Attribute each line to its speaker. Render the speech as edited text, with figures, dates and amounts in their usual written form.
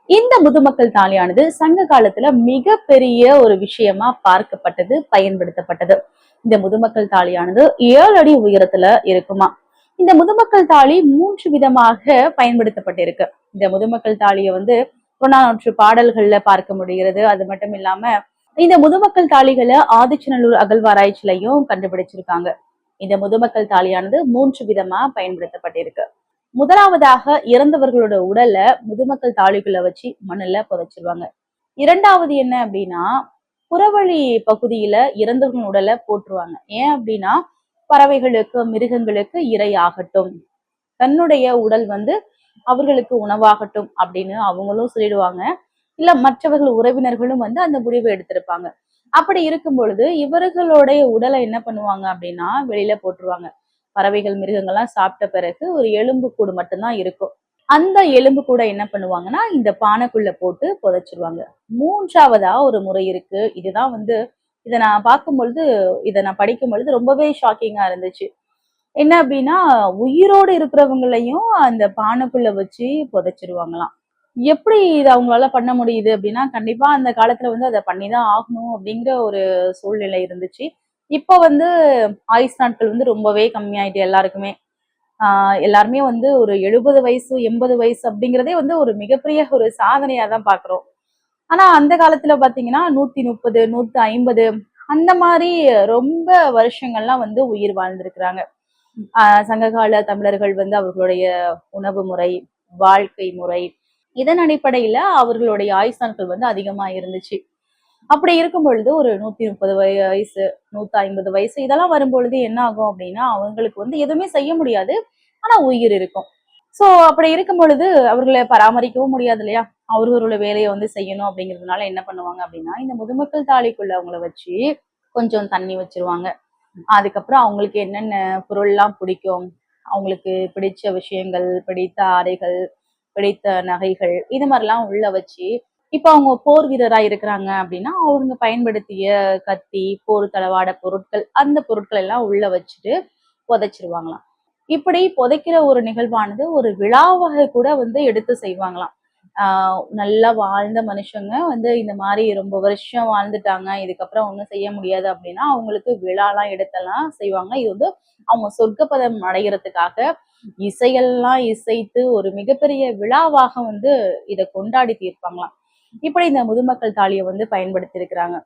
Speaker 1: இந்த முதுமக்கள் தாலியானது சங்க காலத்துல மிகப்பெரிய ஒரு விஷயமா பார்க்கப்பட்டது, பயன்படுத்தப்பட்டது. இந்த முதுமக்கள் தாலியானது 7 அடி உயரத்துல இருக்குமா. இந்த முதுமக்கள் தாலி 3 விதமாக பயன்படுத்தப்பட்டிருக்கு. இந்த முதுமக்கள் தாலியை புறநானூற்று பாடல்கள்ல பார்க்க முடிகிறது. அது மட்டும் இல்லாம இந்த முதுமக்கள் தாலிகளை ஆதிச்சநல்லூர் அகழ்வாராய்ச்சியிலையும் கண்டுபிடிச்சிருக்காங்க. இந்த முதுமக்கள் தாலியானது 3 விதமா பயன்படுத்தப்பட்டிருக்கு. முதலாவதாக இறந்தவர்களோட உடலை முதுமக்கள் தாழிக்குள்ள வச்சு மண்ணுல புதைச்சிருவாங்க. இரண்டாவது என்ன அப்படின்னா, புறவழி பகுதியில இறந்தவர்கள் உடலை போட்டுருவாங்க. ஏன் அப்படின்னா, பறவைகளுக்கு மிருகங்களுக்கு இரை ஆகட்டும், தன்னுடைய உடல் அவர்களுக்கு உணவாகட்டும் அப்படின்னு அவங்களும் சொல்லிடுவாங்க. இல்ல மற்றவர்கள் உறவினர்களும் அந்த முடிவை எடுத்திருப்பாங்க. அப்படி இருக்கும் பொழுது இவர்களுடைய உடலை என்ன பண்ணுவாங்க அப்படின்னா வெளியில போட்டுருவாங்க. பறவைகள் மிருகங்கள்லாம் சாப்பிட்ட பிறகு ஒரு எலும்பு கூடு மட்டும்தான் இருக்கும். அந்த எலும்பு கூட என்ன பண்ணுவாங்கன்னா இந்த பானைக்குள்ள போட்டு புதைச்சிருவாங்க. மூன்றாவதா ஒரு முறை இருக்கு. இதுதான் இதை நான் பார்க்கும் பொழுது, இதை நான் படிக்கும் பொழுது ரொம்பவே ஷாக்கிங்கா இருந்துச்சு. என்ன அப்படின்னா, உயிரோடு இருக்கிறவங்களையும் அந்த பானைக்குள்ள வச்சு புதைச்சிருவாங்களாம். எப்படி இது அவங்களால பண்ண முடியுது அப்படின்னா, கண்டிப்பா அந்த காலத்துல அதை பண்ணிதான் ஆகணும் அப்படிங்கிற ஒரு சூழ்நிலை இருந்துச்சு. இப்ப ஆயுசு நாட்கள் ரொம்பவே கம்மியாயிட்டு எல்லாருக்குமே. எல்லாருமே ஒரு 70 வயசு, 80 வயசு அப்படிங்கிறதே ஒரு மிகப்பெரிய ஒரு சாதனையா தான் பார்க்குறோம். ஆனா அந்த காலத்துல பார்த்தீங்கன்னா 130, 150 அந்த மாரி ரொம்ப வருஷங்கள்லாம் உயிர் வாழ்ந்திருக்கிறாங்க. சங்ககால தமிழர்கள் அவர்களுடைய உணவு முறை, வாழ்க்கை முறை, இதன் அடிப்படையில அவர்களுடைய ஆயுசு நாட்கள் அதிகமா இருந்துச்சு. அப்படி இருக்கும் பொழுது ஒரு 130 வயசு, 150 வயசு இதெல்லாம் வரும்பொழுது என்ன ஆகும் அப்படின்னா, அவங்களுக்கு எதுவுமே செய்ய முடியாது. ஆனா உயிர் இருக்கும். சோ அப்படி இருக்கும் பொழுது அவர்களை பராமரிக்கவும் முடியாது இல்லையா? அவர்களோட வேலையை செய்யணும் அப்படிங்கிறதுனால என்ன பண்ணுவாங்க அப்படின்னா, இந்த முதுமக்கள் தாழிக்குள்ள அவங்கள வச்சு கொஞ்சம் தண்ணி வச்சிருவாங்க. அதுக்கப்புறம் அவங்களுக்கு என்னென்ன பொருள்லாம் பிடிக்கும், அவங்களுக்கு பிடிச்ச விஷயங்கள், பிடித்த ஆடைகள், பிடித்த நகைகள் இது மாதிரிலாம் உள்ள வச்சு, இப்ப அவங்க போர் வீரரா இருக்கிறாங்க அப்படின்னா, அவங்க பயன்படுத்திய கத்தி, போர் தளவாட பொருட்கள், அந்த பொருட்கள் எல்லாம் உள்ள வச்சுட்டு புதைச்சிருவாங்களாம். இப்படி புதைக்கிற ஒரு நிகழ்வானது ஒரு விழாவாக கூட எடுத்து செய்வாங்களாம். நல்லா வாழ்ந்த மனுஷங்க இந்த மாதிரி ரொம்ப வருஷம் வாழ்ந்துட்டாங்க, இதுக்கப்புறம் ஒண்ணும் செய்ய முடியாது அப்படின்னா அவங்களுக்கு விழாலாம் எடுத்தெல்லாம் செய்வாங்க. இது அவங்க சொர்க்கபதம் அடைகிறதுக்காக இசையெல்லாம் இசைத்து ஒரு மிகப்பெரிய விழாவாக இதை கொண்டாடி தீர்ப்பாங்களாம். இப்படி இந்த முதுமக்கள் தாலியை பயன்படுத்தி இருக்கிறாங்க.